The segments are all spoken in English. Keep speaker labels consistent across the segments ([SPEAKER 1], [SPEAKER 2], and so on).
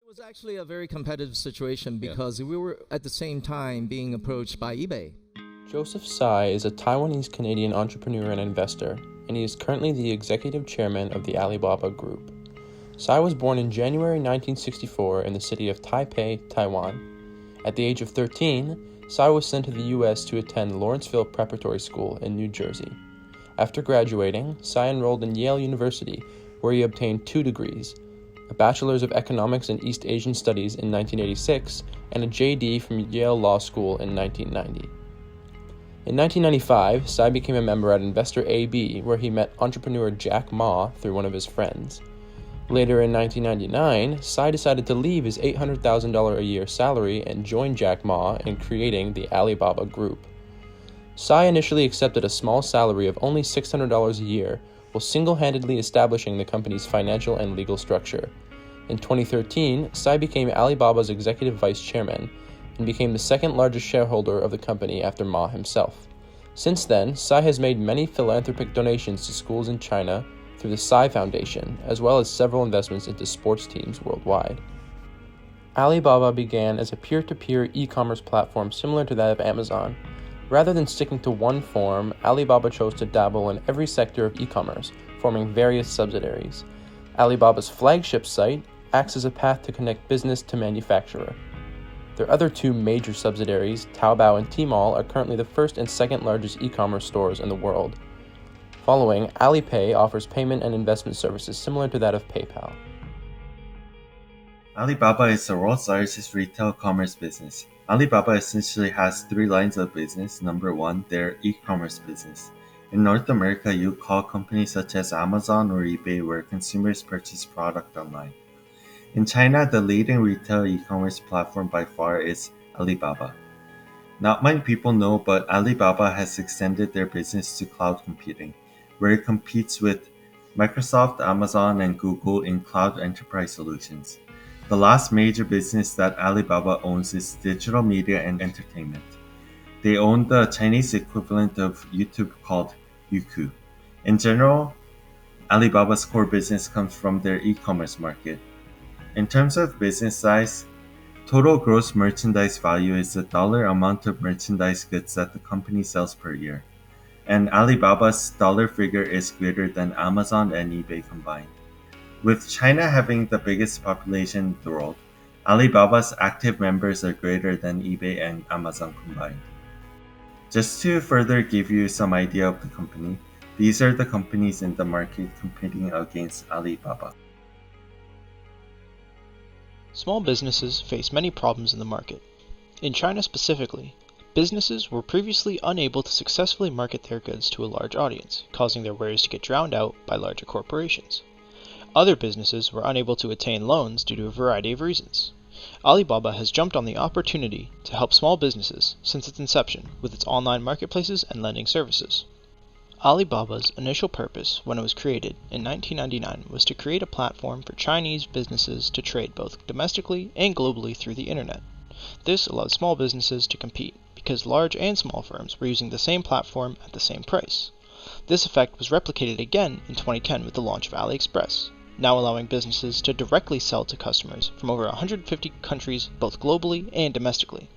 [SPEAKER 1] was actually a very competitive situation
[SPEAKER 2] Yeah.
[SPEAKER 1] because we were at the same time being approached by eBay.
[SPEAKER 3] Joseph Tsai is a Taiwanese-Canadian entrepreneur and investor, and he is currently the executive chairman of the Alibaba Group. Tsai was born in January 1964 in the city of Taipei, Taiwan. At the age of 13, Tsai was sent to the U.S. to attend Lawrenceville Preparatory School in New Jersey. After graduating, Tsai enrolled in Yale University, where he obtained 2 degrees, a Bachelor's of Economics and East Asian Studies in 1986, and a JD from Yale Law School in 1990. In 1995, Tsai became a member at Investor AB, where he met entrepreneur Jack Ma through one of his friends. Later in 1999, Tsai decided to leave his $800,000 a year salary and join Jack Ma in creating the Alibaba Group. Tsai initially accepted a small salary of only $600 a year, while single-handedly establishing the company's financial and legal structure. In 2013, Tsai became Alibaba's executive vice chairman and became the second largest shareholder of the company after Ma himself. Since then, Tsai has made many philanthropic donations to schools in China through the Tsai Foundation, as well as several investments into sports teams worldwide. Alibaba began as a peer-to-peer e-commerce platform similar to that of Amazon. Rather than sticking to one form, Alibaba chose to dabble in every sector of e-commerce, forming various subsidiaries. Alibaba's flagship site acts as a path to connect business to manufacturer. Their other 2 major subsidiaries, Taobao and Tmall, are currently the first and second largest e-commerce stores in the world. Following, Alipay offers payment and investment services similar to that of PayPal.
[SPEAKER 4] Alibaba is the world's largest retail commerce business. Alibaba essentially has 3 lines of business. Number 1, their e-commerce business. In North America, you call companies such as Amazon or eBay where consumers purchase product online. In China, the leading retail e-commerce platform by far is Alibaba. Not many people know, but Alibaba has extended their business to cloud computing, where it competes with Microsoft, Amazon, and Google in cloud enterprise solutions. The last major business that Alibaba owns is digital media and entertainment. They own the Chinese equivalent of YouTube called Youku. In general, Alibaba's core business comes from their e-commerce market. In terms of business size, total gross merchandise value is the dollar amount of merchandise goods that the company sells per year, and Alibaba's dollar figure is greater than Amazon and eBay combined. With China having the biggest population in the world, Alibaba's active members are greater than eBay and Amazon combined. Just to further give you some idea of the company, these are the companies in the market competing against Alibaba.
[SPEAKER 5] Small businesses face many problems in the market. In China specifically, businesses were previously unable to successfully market their goods to a large audience, causing their wares to get drowned out by larger corporations. Other businesses were unable to attain loans due to a variety of reasons. Alibaba has jumped on the opportunity to help small businesses since its inception with its online marketplaces and lending services. Alibaba's initial purpose when it was created in 1999 was to create a platform for Chinese businesses to trade both domestically and globally through the internet. This allowed small businesses to compete because large and small firms were using the same platform at the same price. This effect was replicated again in 2010 with the launch of AliExpress, now allowing businesses to directly sell to customers from over 150 countries both globally and domestically.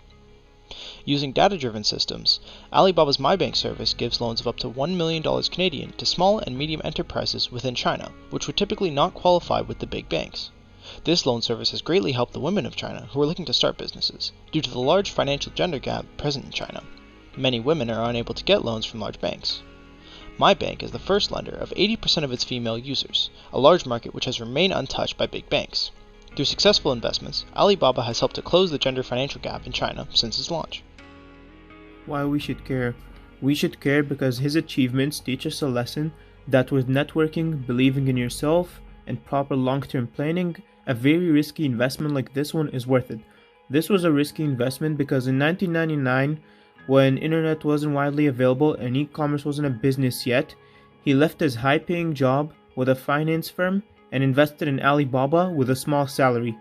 [SPEAKER 5] Using data-driven systems, Alibaba's MyBank service gives loans of up to $1 million Canadian to small and medium enterprises within China, which would typically not qualify with the big banks. This loan service has greatly helped the women of China who are looking to start businesses, due to the large financial gender gap present in China. Many women are unable to get loans from large banks. MyBank is the first lender of 80% of its female users, a large market which has remained untouched by big banks. Through successful investments, Alibaba has helped to close the gender financial gap in China since its launch.
[SPEAKER 6] Why we should care? We should care because his achievements teach us a lesson that with networking, believing in yourself, and proper long-term planning, a very risky investment like this one is worth it. This was a risky investment because in 1999, when internet wasn't widely available and e-commerce wasn't a business yet, he left his high-paying job with a finance firm and invested in Alibaba with a small salary.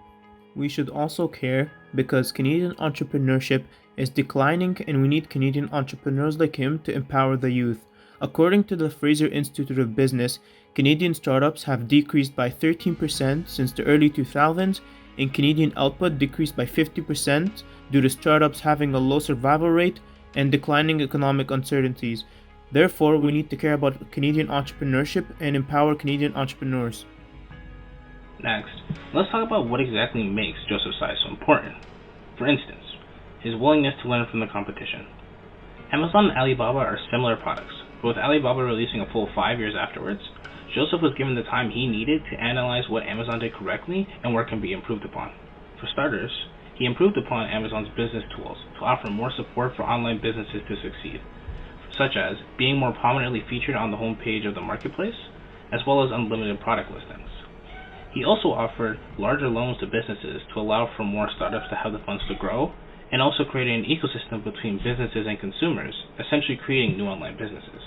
[SPEAKER 6] We should also care because Canadian entrepreneurship is declining and we need Canadian entrepreneurs like him to empower the youth. According to the Fraser Institute of Business, Canadian startups have decreased by 13% since the early 2000s, in Canadian output decreased by 50% due to startups having a low survival rate and declining economic uncertainties. Therefore, we need to care about Canadian entrepreneurship and empower Canadian entrepreneurs.
[SPEAKER 2] Next, let's talk about what exactly makes Joseph Tsai so important. For instance, his willingness to learn from the competition. Amazon and Alibaba are similar products, but with Alibaba releasing a full 5 years afterwards, Joseph was given the time he needed to analyze what Amazon did correctly and where it can be improved upon. For starters, he improved upon Amazon's business tools to offer more support for online businesses to succeed, such as being more prominently featured on the homepage of the marketplace, as well as unlimited product listings. He also offered larger loans to businesses to allow for more startups to have the funds to grow, and also created an ecosystem between businesses and consumers, essentially creating new online businesses.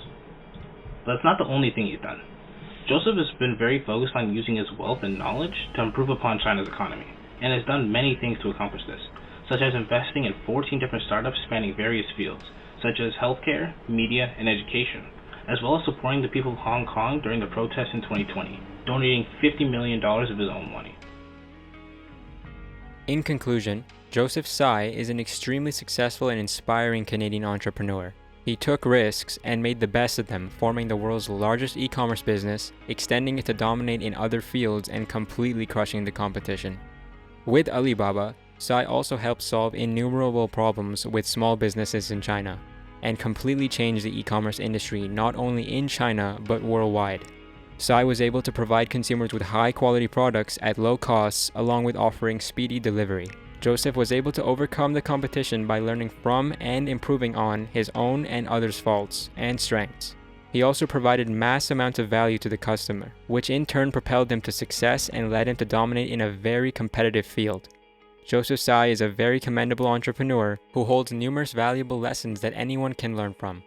[SPEAKER 2] But it's not the only thing he's done. Joseph has been very focused on using his wealth and knowledge to improve upon China's economy, and has done many things to accomplish this, such as investing in 14 different startups spanning various fields, such as healthcare, media, and education, as well as supporting the people of Hong Kong during the protests in 2020, donating $50 million of his own money.
[SPEAKER 7] In conclusion, Joseph Tsai is an extremely successful and inspiring Canadian entrepreneur. He took risks and made the best of them, forming the world's largest e-commerce business, extending it to dominate in other fields and completely crushing the competition. With Alibaba, Tsai also helped solve innumerable problems with small businesses in China, and completely changed the e-commerce industry not only in China but worldwide. Tsai was able to provide consumers with high-quality products at low costs, along with offering speedy delivery. Joseph was able to overcome the competition by learning from and improving on his own and others' faults and strengths. He also provided mass amounts of value to the customer, which in turn propelled him to success and led him to dominate in a very competitive field. Joseph Tsai is a very commendable entrepreneur who holds numerous valuable lessons that anyone can learn from.